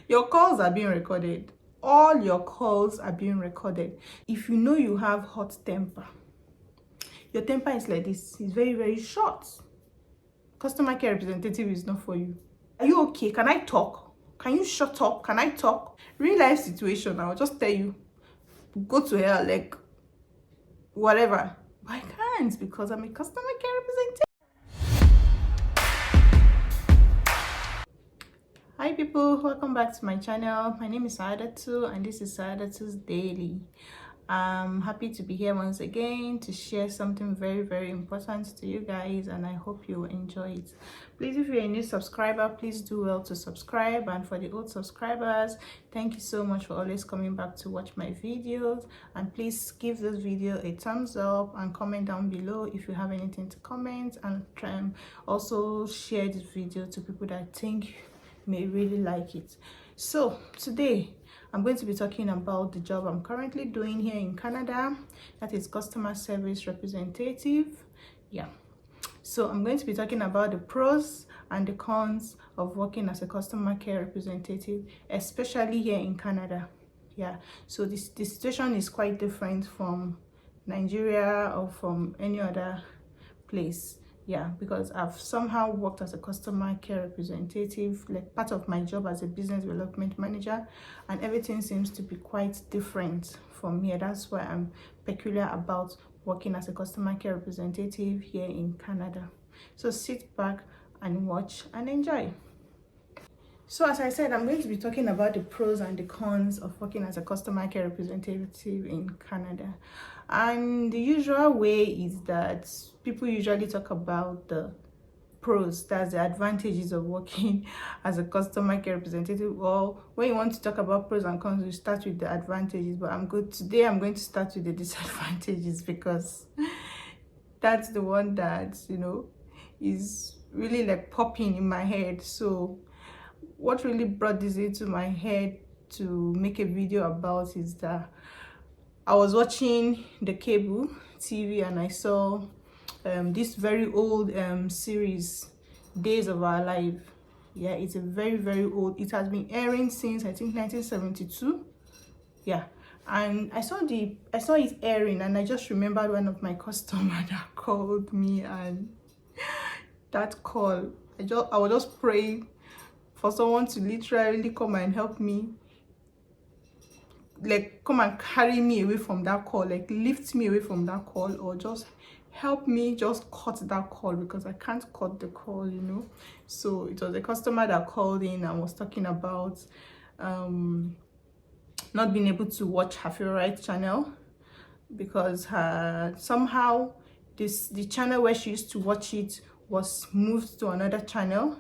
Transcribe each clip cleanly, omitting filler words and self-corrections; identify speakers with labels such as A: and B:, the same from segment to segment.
A: Your calls are being recorded. All your calls are being recorded. If you know you have hot temper, your temper is like this, it's very, very short. Customer care representative is not for you. Are you okay? Can I talk? Can you shut up? Can I talk? Real life situation, I'll just tell you, go to hell, like whatever. But I can't because I'm a customer care representative. Hi people, welcome back to my channel. My name is Saadatu and this is Saadatu's Daily. I'm happy to be here once again to share something very, very important to you guys, and I hope you will enjoy it. Please, if you're a new subscriber, please do well to subscribe, and for the old subscribers, thank you so much for always coming back to watch my videos. And please give this video a thumbs up and comment down below if you have anything to comment, and also share this video to people that I think may really like it. So today I'm going to be talking about the job I'm currently doing here in Canada, that is customer service representative. Yeah, so I'm going to be talking about the pros and the cons of working as a customer care representative, especially here in Canada. Yeah, so the situation is quite different from Nigeria or from any other place. Yeah, because I've somehow worked as a customer care representative, like part of my job as a business development manager, and everything seems to be quite different from here. That's why I'm peculiar about working as a customer care representative here in Canada. So sit back and watch and enjoy. So as I said, I'm going to be talking about the pros and the cons of working as a customer care representative in Canada. And the usual way is that people usually talk about the pros, that's the advantages of working as a customer care representative. Well, when you want to talk about pros and cons, you start with the advantages, but today I'm going to start with the disadvantages, because that's the one that, you know, is really like popping in my head. So what really brought this into my head to make a video about is that I was watching the cable TV and I saw this very old series, Days of Our Life. Yeah, it's a very, very old, it has been airing since I think 1972. Yeah, and I saw it airing, and I just remembered one of my customers that called me, and that call, I was just praying for someone to literally come and help me, like come and carry me away from that call, like lift me away from that call, or just help me just cut that call, because I can't cut the call, you know. So it was a customer that called in and was talking about not being able to watch her favorite channel because somehow the channel where she used to watch it was moved to another channel,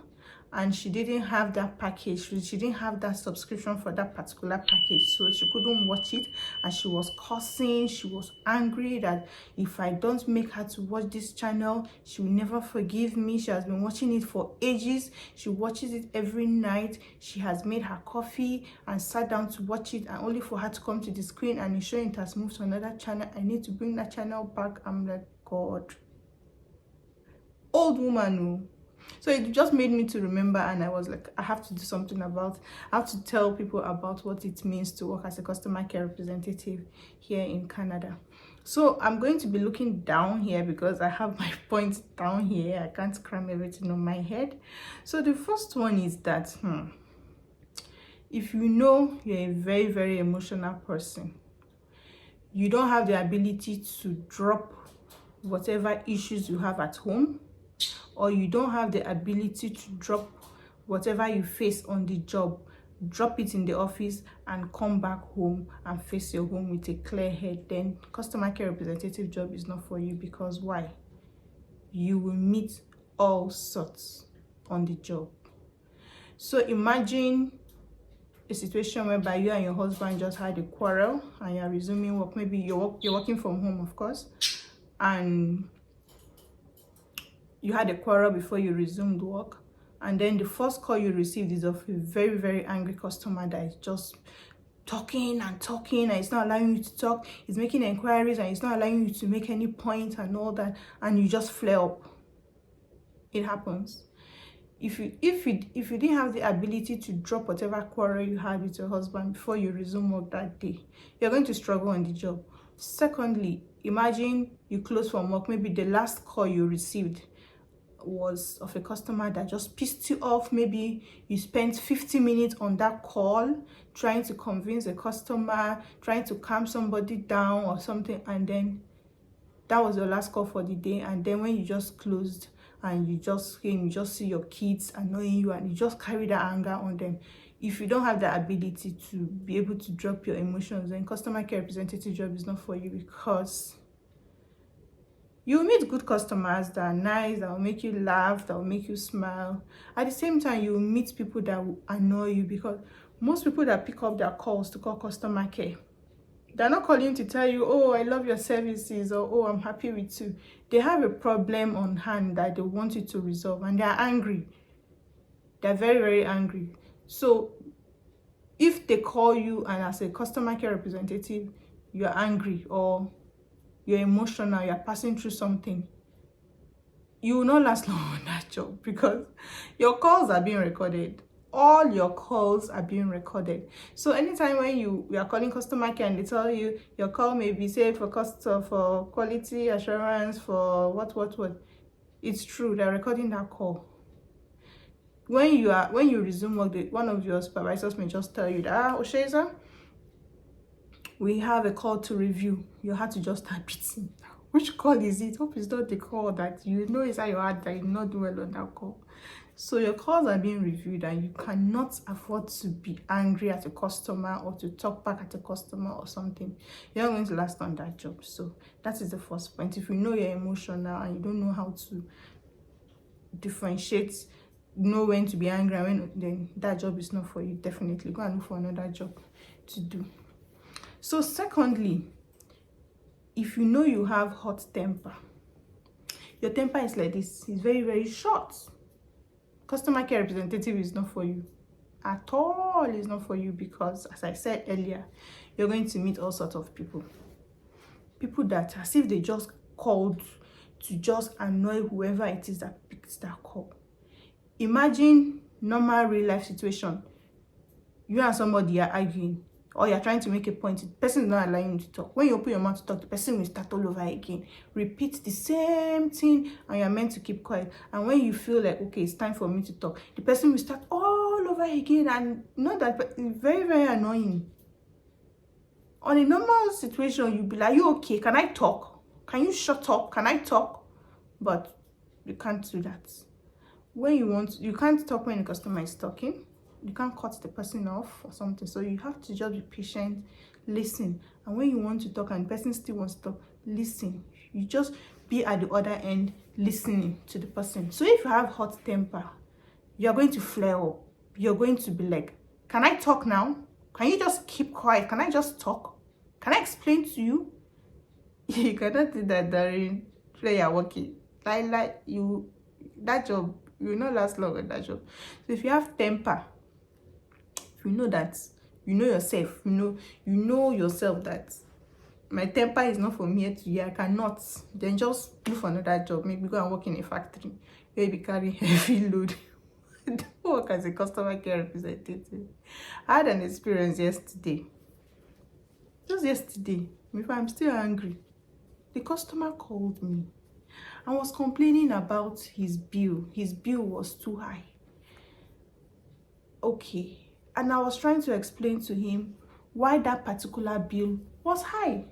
A: and she didn't have that package, she didn't have that subscription for that particular package, so she couldn't watch it. And she was cursing, she was angry that if I don't make her to watch this channel, she will never forgive me. She has been watching it for ages, she watches it every night, she has made her coffee and sat down to watch it, and only for her to come to the screen and it's showing it has moved to another channel. I need to bring that channel back. I'm like, God, old woman, no. So it just made me to remember, and I was like, I have to do something about, I have to tell people about what it means to work as a customer care representative here in Canada. So I'm going to be looking down here because I have my points down here. I can't cram everything on my head. So the first one is that if you know you're a very, very emotional person, you don't have the ability to drop whatever issues you have at home, or you don't have the ability to drop whatever you face on the job, drop it in the office and come back home and face your home with a clear head, then customer care representative job is not for you. Because why? You will meet all sorts on the job. So imagine a situation whereby you and your husband just had a quarrel and you're resuming work. Maybe you're working from home, of course, and you had a quarrel before you resumed work, and then the first call you received is of a very, very angry customer that is just talking and talking, and it's not allowing you to talk, it's making inquiries and it's not allowing you to make any point and all that, and you just flare up. It happens. If you didn't have the ability to drop whatever quarrel you had with your husband before you resume work that day, you're going to struggle on the job. Secondly, imagine you close from work, maybe the last call you received was of a customer that just pissed you off. Maybe you spent 50 minutes on that call trying to convince a customer, trying to calm somebody down or something, and then that was your last call for the day. And then when you just closed and you just came, you just see your kids annoying you and you just carry that anger on them. If you don't have the ability to be able to drop your emotions, then customer care representative job is not for you, because you will meet good customers that are nice, that will make you laugh, that will make you smile. At the same time, you will meet people that will annoy you, because most people that pick up their calls to call customer care, they're not calling to tell you, oh, I love your services, or oh, I'm happy with you. They have a problem on hand that they want you to resolve, and they're angry. They're very, very angry. So if they call you and as a customer care representative, you're angry or you're emotional, you're passing through something, you will not last long on that job, because your calls are being recorded. All your calls are being recorded. So anytime when you are calling customer care and they tell you your call may be saved for for quality assurance, for what, it's true, they're recording that call. When you resume work, one of your supervisors may just tell you that, Osheza, we have a call to review. You had to just start beating. Which call is it? Hope it's not the call that you know inside your heart that you not do well on that call. So your calls are being reviewed, and you cannot afford to be angry at a customer or to talk back at a customer or something. You're not going to last on that job. So that is the first point. If you know you're emotional and you don't know how to differentiate, know when to be angry and when, then that job is not for you. Definitely go and look for another job to do. So secondly, if you know you have hot temper, your temper is like this, it's very, very short, customer care representative is not for you at all. It's not for you, because as I said earlier, you're going to meet all sorts of people that, as if they just called to just annoy whoever it is that picked that call. Imagine normal real life situation, you and somebody are arguing, or you're trying to make a point, the person is not allowing you to talk. When you open your mouth to talk, the person will start all over again, repeat the same thing, and you're meant to keep quiet. And when you feel like, okay, it's time for me to talk, the person will start all over again, and not that, but it's very, very annoying. On a normal situation, you'll be like, you okay? Can I talk? Can you shut up? Can I talk? But you can't do that. When you can't talk when the customer is talking. You can't cut the person off or something. So you have to just be patient, listen. And when you want to talk and the person still wants to talk, listen. You just be at the other end listening to the person. So if you have hot temper, you're going to flare up. You're going to be like, can I talk now? Can you just keep quiet? Can I just talk? Can I explain to you? You cannot do that during play you're working. That job, you will not last long on that job. So if you have temper, you know that, you know yourself, you know yourself that my temper is not from here to here, I cannot, then just look for another job. Maybe go and work in a factory where you be carrying heavy load. Don't work as a customer care representative. I had an experience yesterday, just yesterday. If I'm still angry, the customer called me and was complaining about his bill. His bill was too high. Okay. And I was trying to explain to him why that particular bill was high.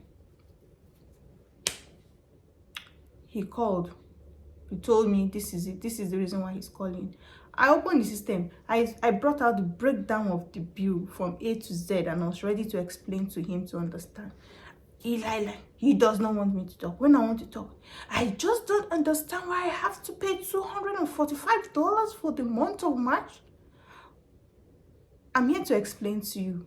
A: He called. He told me this is it. This is the reason why he's calling. I opened the system. I brought out the breakdown of the bill from A to Z, and I was ready to explain to him to understand. He does not want me to talk. When I want to talk, I just don't understand why I have to pay $245 for the month of March. I'm here to explain to you.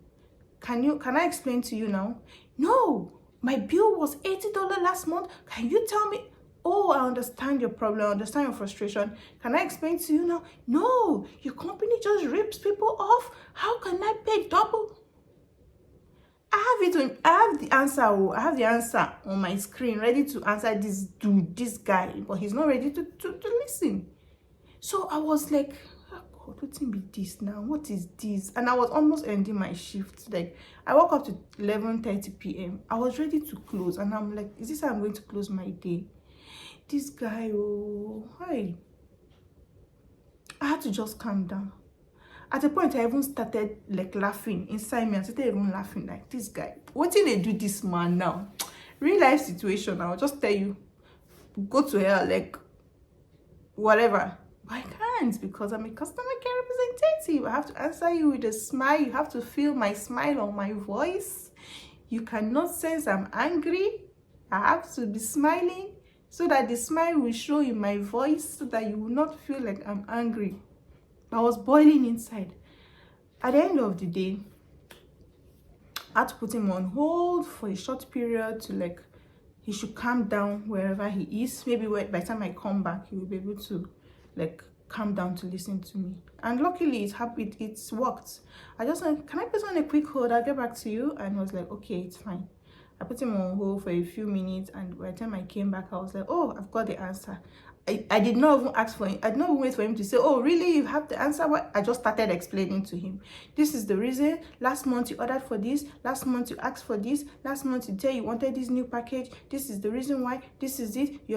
A: Can I explain to you now? No, my bill was $80 last month. Can you tell me? Oh, I understand your problem. I understand your frustration. Can I explain to you now? No, your company just rips people off. How can I pay double? I have the answer. I have the answer on my screen, ready to answer this dude, this guy, but he's not ready to listen. So I was like, "Ah, God, what be this now? What is this?" And I was almost ending my shift. Like, I woke up to 11:30 p.m. I was ready to close, and I'm like, is this how I'm going to close my day? This guy, oh, hi. I had to just calm down. At a point, I even started like laughing inside me. I started even laughing like, this guy. What did they do this man now? Real life situation. I'll just tell you, go to hell, like whatever. But I can't, because I'm a customer care representative. I have to answer you with a smile. You have to feel my smile on my voice. You cannot sense I'm angry. I have to be smiling so that the smile will show in my voice, so that you will not feel like I'm angry. I was boiling inside. At the end of the day, I had to put him on hold for a short period to, like, he should calm down wherever he is. Maybe by the time I come back, he will be able to, like, calm down to listen to me. And luckily, it's worked. I just went, can I put on a quick hold? I'll get back to you. And I was like, okay, it's fine. I put him on hold for a few minutes, and by the time I came back, I was like, oh, I've got the answer. I did not even ask for him. I did not even wait for him to say, oh, really, you have the answer? What? I just started explaining to him. This is the reason. Last month you ordered for this. Last month you asked for this. Last month you said you wanted this new package. This is the reason why. This is it.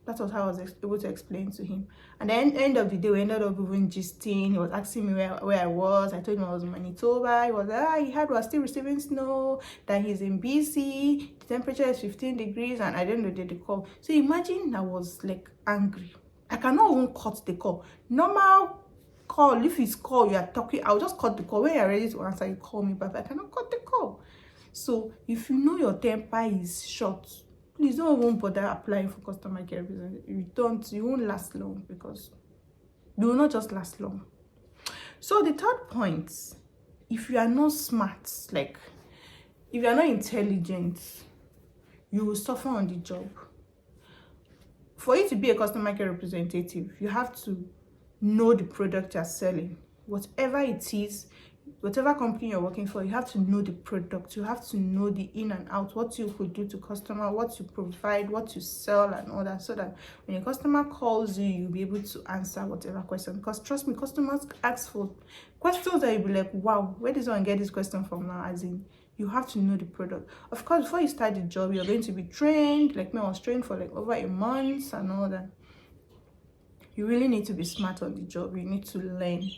A: That was how I was able to explain to him. And then end of the day, we ended up even gisting. He was asking me where I was. I told him I was in Manitoba. He was like, he heard we are still receiving snow, that he's in BC. The temperature is 15 degrees, and I didn't know the call. So imagine I was like angry. I cannot even cut the call. Normal call, if it's call, you are talking, I'll just cut the call. When you're ready to answer, you call me back. I cannot cut the call. So if you know your temper is short, please don't even bother applying for customer care representative. You won't last long, because you will not just last long. So the third point, if you are not smart, like if you are not intelligent, you will suffer on the job. For you to be a customer care representative, you have to know the product you're selling. Whatever it is, whatever company you're working for, you have to know the product. You have to know the in and out, what you could do to customer, what you provide, what you sell, and all that, so that when a customer calls you, you'll be able to answer whatever question. Because trust me, customers ask for questions that you'll be like, wow, where does one get this question from now? As in, you have to know the product. Of course, before you start the job, you're going to be trained. Like me, I was trained for like over a month and all that. You really need to be smart on the job. You need to learn.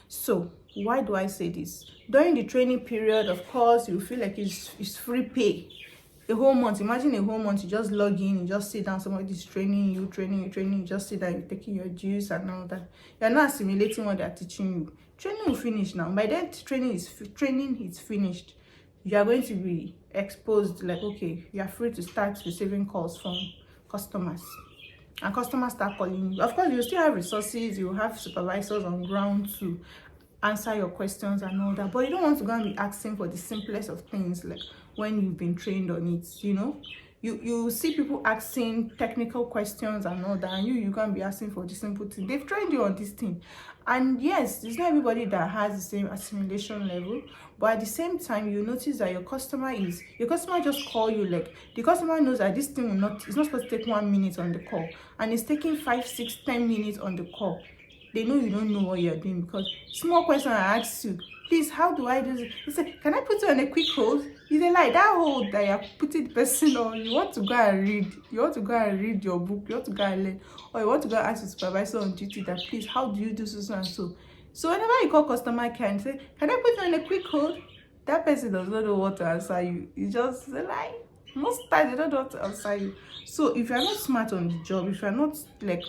A: So why do I say this? During the training period, of course, you feel like it's free pay. A whole month. Imagine a whole month, you just log in, you just sit down, somebody's training you, you just sit down, you're taking your juice and all that. You're not assimilating what they're teaching you. Training will finish now. By then, training is finished. You are going to be exposed, like, okay, you are free to start receiving calls from customers. And customers start calling you. Of course, you still have resources, you have supervisors on ground to answer your questions and all that, but you don't want to go and be asking for the simplest of things, like when you've been trained on it. You see people asking technical questions and all that, and you can be asking for the simple thing. They've trained you on this thing. And yes, it's not everybody that has the same assimilation level, but at the same time, you notice that your customer just call you, like the customer knows that this thing it's not supposed to take 1 minute on the call, and it's taking 5, 6, 10 minutes on the call. They know you don't know what you're doing, because small question I ask you, please, how do I do this? He said, can I put you on a quick hold? He said, like that hold that you're putting the person on, you want to go and read. You want to go and read your book. You want to go and learn. Or you want to go and ask your supervisor on duty that, please, how do you do so and so? So whenever you call customer care and say, can I put you on a quick hold? That person does not know what to answer you. It's just like, most times they don't know what to answer you. So if you're not smart on the job, if you're not like,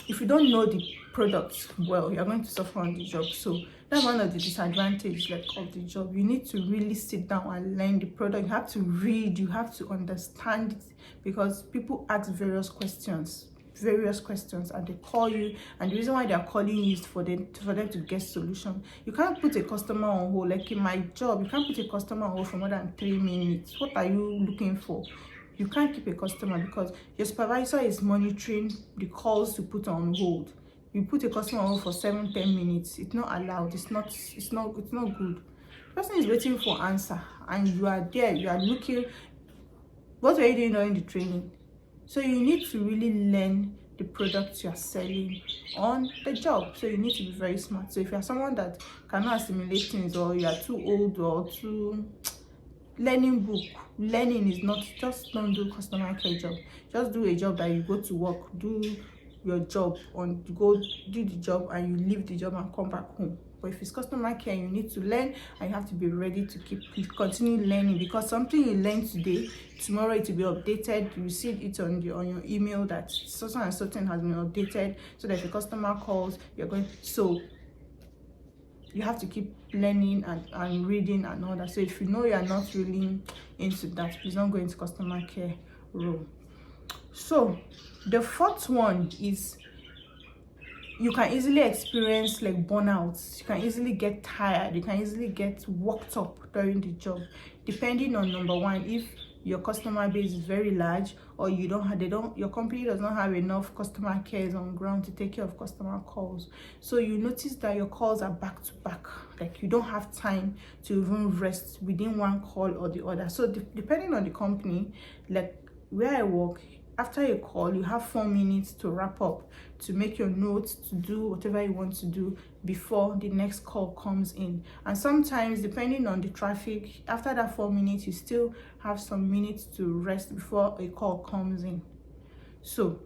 A: if you don't know the product well, you're going to suffer on the job. So that's one of the disadvantages, like, of the job. You need to really sit down and learn the product. You have to read, you have to understand it, because people ask various questions, and they call you, and the reason why they're calling you is for them to get solution. You can't put a customer on hold. Like in my job, you can't put a customer on hold for more than 3 minutes. What are you looking for? You can't keep a customer, because your supervisor is monitoring the calls you put on hold. You put a customer on hold for 7-10 minutes. It's not allowed. It's not good. The person is waiting for answer, and you are there. You are looking. What are you doing during the training? So you need to really learn the products you are selling on the job. So you need to be very smart. So if you're someone that cannot assimilate things, or you are too old or too learning is not, just don't do customer care job. Just do a job that you go to work, do your job, on go do the job, and you leave the job and come back home. But if it's customer care, you need to learn, and you have to be ready to continue learning, because something you learn today, tomorrow it will be updated. You see it on your email that something and something has been updated, so that if a customer calls, you're going, so you have to keep learning and reading and all that. So if you know you are not really into that, please don't go into customer care role. So the fourth one is, you can easily experience like burnouts. You can easily get tired, you can easily get worked up during the job, depending on, number one, if your customer base is very large, or your company does not have enough customer cares on ground to take care of customer calls. So you notice that your calls are back to back, like you don't have time to even rest within one call or the other. So depending on the company, like where I work, after a call you have 4 minutes to wrap up, to make your notes, to do whatever you want to do before the next call comes in. And sometimes, depending on the traffic, after that 4 minutes you still have some minutes to rest before a call comes in. So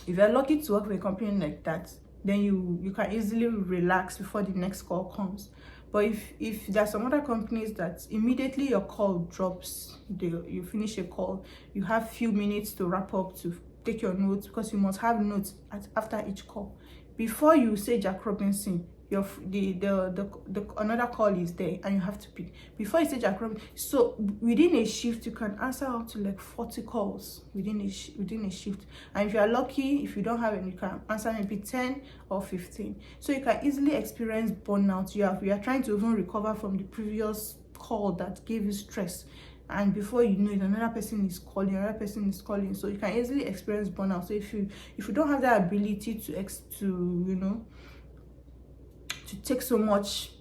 A: if you're lucky to work with a company like that, then you can easily relax before the next call comes. But if there's some other companies that immediately your call drops, you finish a call, you have few minutes to wrap up, to take your notes, because you must have notes after each call. Before you say Jack Robinson, the another call is there and you have to pick. Before you say Jack Robinson, so within a shift you can answer up to like 40 calls within a shift. And if you are lucky, if you don't have any, you can answer maybe 10 or 15. So you can easily experience burnout. You are trying to even recover from the previous call that gave you stress, and before you know it, another person is calling. So you can easily experience burnout. So if you don't have that ability to take so much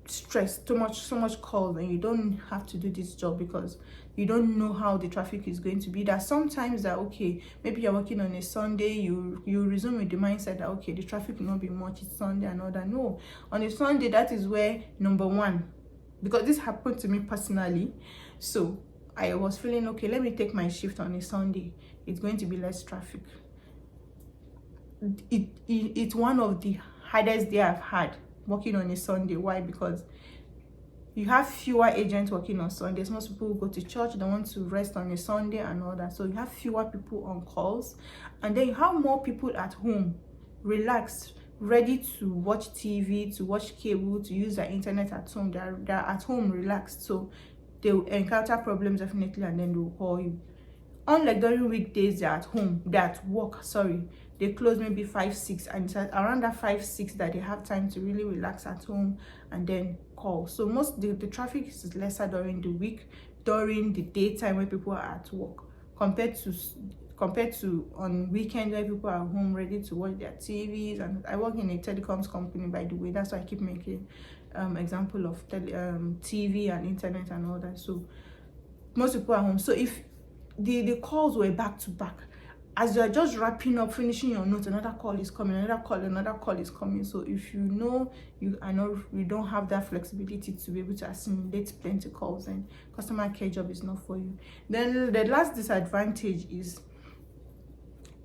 A: stress, so much calls, and you don't have to do this job because you don't know how the traffic is going to be. That sometimes that, okay, maybe you're working on a Sunday, you resume with the mindset that, okay, the traffic will not be much, it's Sunday and all that. No, on a Sunday, that is where, number one, because this happened to me personally, so I was feeling, okay, let me take my shift on a Sunday, it's going to be less traffic. It's one of the hardest day I've had working on a Sunday. Why? Because you have fewer agents working on Sundays. Most people go to church, they want to rest on a Sunday and all that. So you have fewer people on calls, and then you have more people at home, relaxed, ready to watch TV, to watch cable, to use their internet at home. They're at home relaxed, so they will encounter problems definitely, and then they will call you. Unlike during weekdays, they're at home, they're at work, they close maybe 5-6, and it's around that 5-6 that they have time to really relax at home and then call. So the traffic is lesser during the week, during the daytime when people are at work, compared to on weekends where people are home ready to watch their TVs. And I work in a telecoms company, by the way, that's why I keep making example of TV and internet and all that. So most people are home. So if the calls were back to back, as you're just wrapping up, finishing your notes, another call is coming, another call is coming. So if you know you don't have that flexibility to be able to assimilate plenty calls, and customer care job is not for you. Then the last disadvantage is,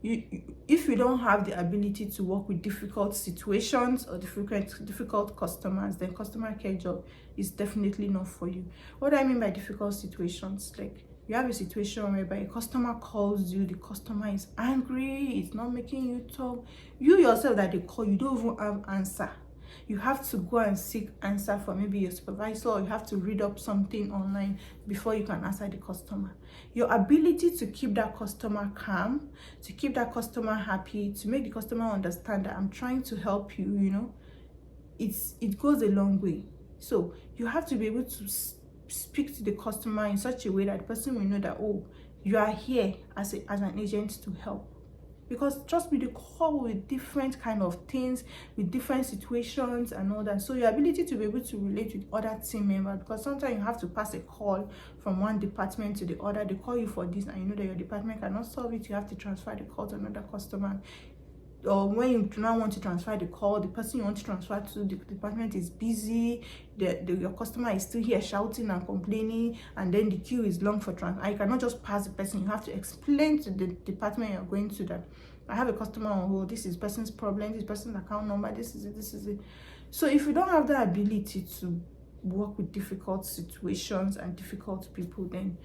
A: if you don't have the ability to work with difficult situations or difficult customers, then customer care job is definitely not for you. What do I mean by difficult situations? Like, you have a situation whereby a customer calls you, the customer is angry, it's not making you talk. You yourself that they call, you don't even have answer. You have to go and seek answer from maybe your supervisor, or you have to read up something online before you can answer the customer. Your ability to keep that customer calm, to keep that customer happy, to make the customer understand that I'm trying to help you, it goes a long way. So you have to be able to speak to the customer in such a way that the person will know that, oh, you are here as an agent to help. because trust me, they call with different kind of things, with different situations and all that. So your ability to be able to relate with other team members, because sometimes you have to pass a call from one department to the other. They call you for this and you know that your department cannot solve it, you have to transfer the call to another customer. Or when you do not want to transfer the call, the person you want to transfer to, the department is busy, your customer is still here shouting and complaining, and then the queue is long for transfer. I cannot just pass the person. You have to explain to the department you're going to that I have a customer on hold, this is person's problem, this person's account number, this is it. So if you don't have the ability to work with difficult situations and difficult people, then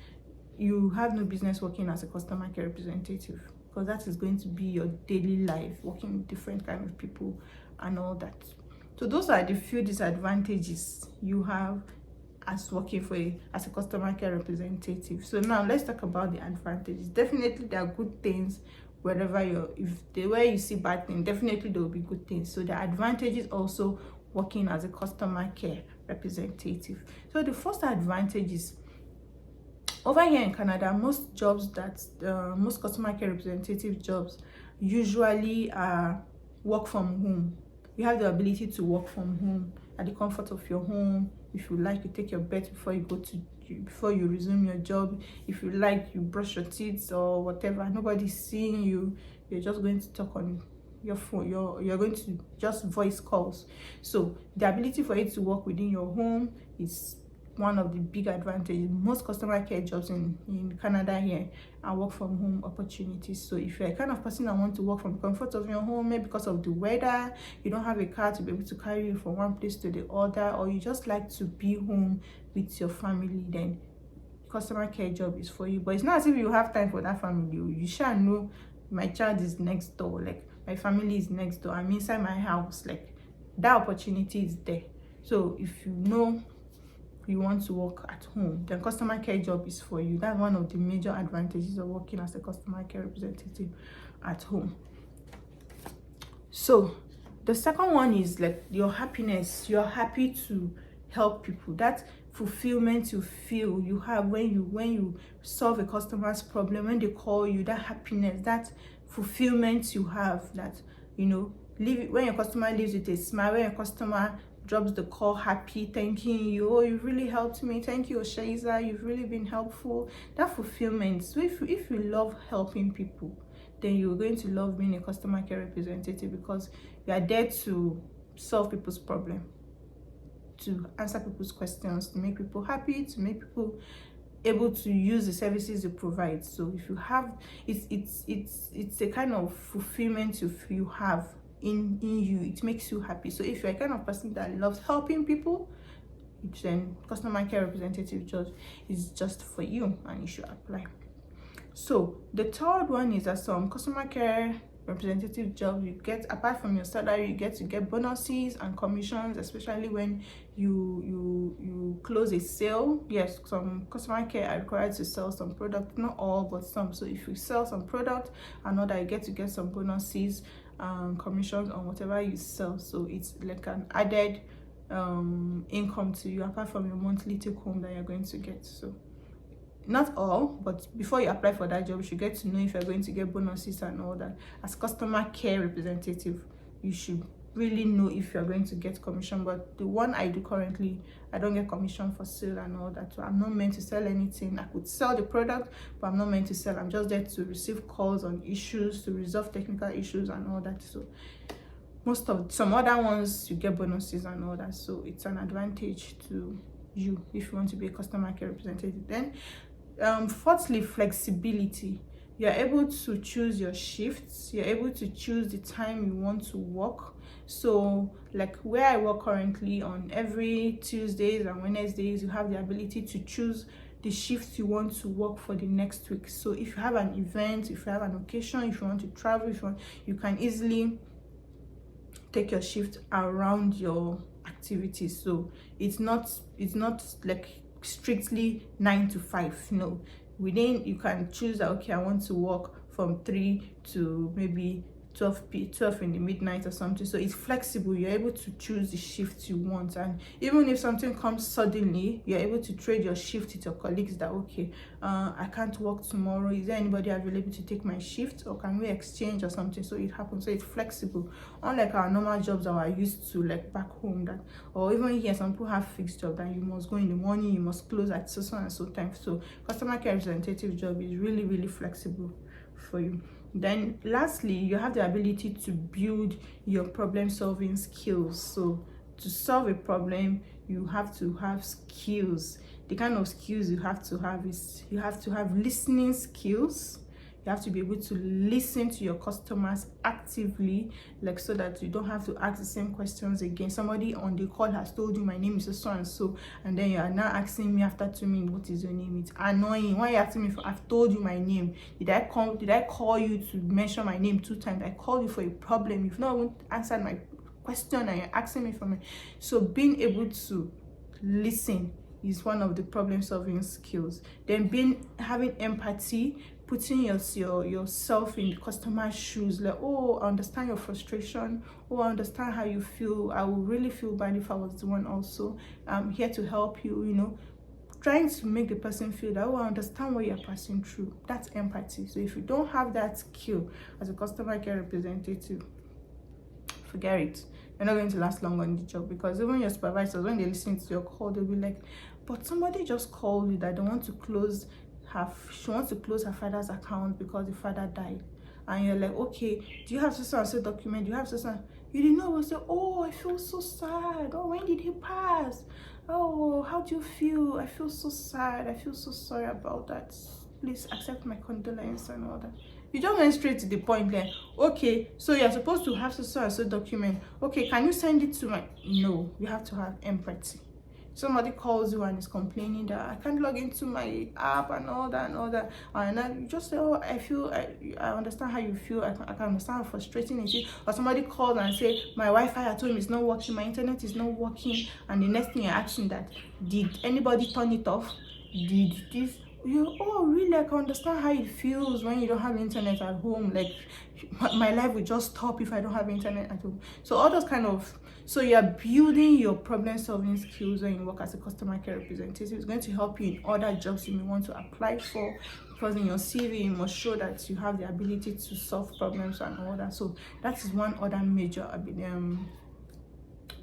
A: you have no business working as a customer care representative, because that is going to be your daily life, working with different kind of people and all that. So those are the few disadvantages you have as working as a customer care representative. So now let's talk about the advantages. Definitely there are good things wherever where you see bad things, definitely there will be good things. So the advantages also working as a customer care representative. So the first advantage is, over here in Canada, most jobs most customer care representative jobs usually work from home. You have the ability to work from home at the comfort of your home. If you like, you take your bath before you resume your job. If you like, you brush your teeth or whatever. Nobody's seeing you. You're just going to talk on your phone. You're going to just voice calls. So the ability for you to work within your home is one of the big advantages. Most customer care jobs in Canada here are work from home opportunities. So if you're a kind of person that want to work from the comfort of your home, maybe because of the weather, you don't have a car to be able to carry you from one place to the other, or you just like to be home with your family, then customer care job is for you. But it's not as if you have time for that family. You shall know my child is next door, like my family is next door, I'm inside my house, like that opportunity is there. So if you know you want to work at home, then customer care job is for you. That's one of the major advantages of working as a customer care representative at home. So the second one is like your happiness. You're happy to help people. That fulfillment you feel you have when you solve a customer's problem, when they call you, that happiness, that fulfillment you have, that when your customer leaves with a smile, when your customer drops the call happy, thanking you, oh, you really helped me, thank you, Oshaiza, you've really been helpful. That fulfillment. So if you love helping people, then you're going to love being a customer care representative, because you are there to solve people's problem, to answer people's questions, to make people happy, to make people able to use the services you provide. So if you have, it's a kind of fulfillment you have in you. It makes you happy. So if you're a kind of person that loves helping people, then customer care representative job is just for you and you should apply. So the third one is that some customer care representative jobs, you get, apart from your salary, you get to get bonuses and commissions, especially when you close a sale. Yes, some customer care are required to sell some product, not all but some. So if you sell some product, I know that you get to get some bonuses, commissions on whatever you sell. So it's like an added income to you apart from your monthly take home that you're going to get. So not all, but before you apply for that job, you should get to know if you're going to get bonuses and all that. As customer care representative, you should really know if you're going to get commission. But the one I do currently, I don't get commission for sale and all that. So I'm not meant to sell anything. I could sell the product, but I'm not meant to sell. I'm just there to receive calls on issues, to resolve technical issues and all that. So some other ones, you get bonuses and all that. So it's an advantage to you if you want to be a customer care representative. Then fourthly, flexibility. You're able to choose your shifts. You're able to choose the time you want to work. So like where I work currently, on every Tuesdays and Wednesdays, you have the ability to choose the shifts you want to work for the next week. So if you have an event, if you have an occasion, if you want to travel, you can easily take your shift around your activities. So it's not like strictly 9 to 5. No, within, you can choose that, okay, I want to work from 3 to maybe 12 in the midnight or something. So it's flexible. You're able to choose the shift you want, and even if something comes suddenly, you're able to trade your shift with your colleagues that, okay, I can't work tomorrow, is there anybody available to take my shift, or can we exchange or something? So it happens. So it's flexible, unlike our normal jobs that are used to, like back home, that, or even here, some people have fixed job that you must go in the morning, you must close at so and so time. So customer care representative job is really flexible for you. Then lastly, you have the ability to build your problem solving skills. So to solve a problem, you have to have skills. The kind of skills you have to have is, you have to have listening skills. You have to be able to listen to your customers actively, like, so that you don't have to ask the same questions again. Somebody on the call has told you, my name is so and so, and then you are now asking me after 2 minutes, what is your name? It's annoying. Why are you asking me for, I've told you my name? Did I call you to mention my name 2 times? I called you for a problem. You've not even answered my question and you're asking me for me. So being able to listen is one of the problem solving skills. Then having empathy, putting yourself in the customer's shoes, like, oh, I understand your frustration, oh, I understand how you feel, I would really feel bad if I was the one also. I'm here to help you, you know, trying to make the person feel that, oh, I understand what you're passing through. That's empathy. So if you don't have that skill as a customer care representative, forget it. You're not going to last long on the job, because even your supervisors, when they listen to your call, they'll be like, but somebody just called you that they want to close she wants to close her father's account because the father died. And you're like, okay, do you have so and so document? Do you have so? You didn't know. Say, oh, I feel so sad. Oh, when did he pass? Oh, how do you feel? I feel so sad. I feel so sorry about that. Please accept my condolence and all that. You just went straight to the point there. Okay, so you're supposed to have so and so document. Okay, can you send it to my? No, you have to have empathy. Somebody calls you and is complaining that I can't log into my app and all that, and then you just say, oh, I understand how you feel. I can understand how frustrating it is. Or somebody calls and say, my Wi-Fi at home is not working, my internet is not working, and the next thing you're asking that, did anybody turn it off? Did this? You, oh, really? I can understand how it feels when you don't have internet at home. Like, my life will just stop if I don't have internet at home. So all those kind of, so you're building your problem solving skills when you work as a customer care representative. It's going to help you in other jobs you may want to apply for, because in your CV you must show that you have the ability to solve problems and all that. So that is one other major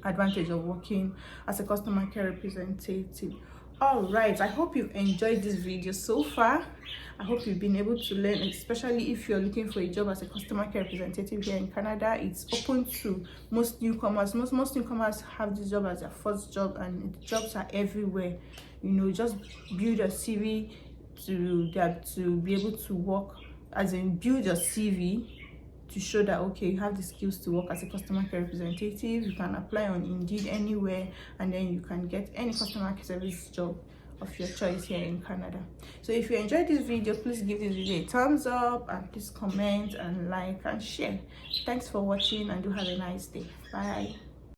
A: advantage of working as a customer care representative. All right, I hope you've enjoyed this video so far. I hope you've been able to learn, especially if you're looking for a job as a customer care representative here in Canada. It's open to most newcomers. Most newcomers have this job as their first job, and jobs are everywhere. You know, just build your CV to be able to work, as in build your CV to show that, okay, you have the skills to work as a customer care representative. You can apply on Indeed anywhere, and then you can get any customer service job of your choice here in Canada. So if you enjoyed this video, please give this video a thumbs up, and please comment and like and share. Thanks for watching, and do have a nice day. Bye.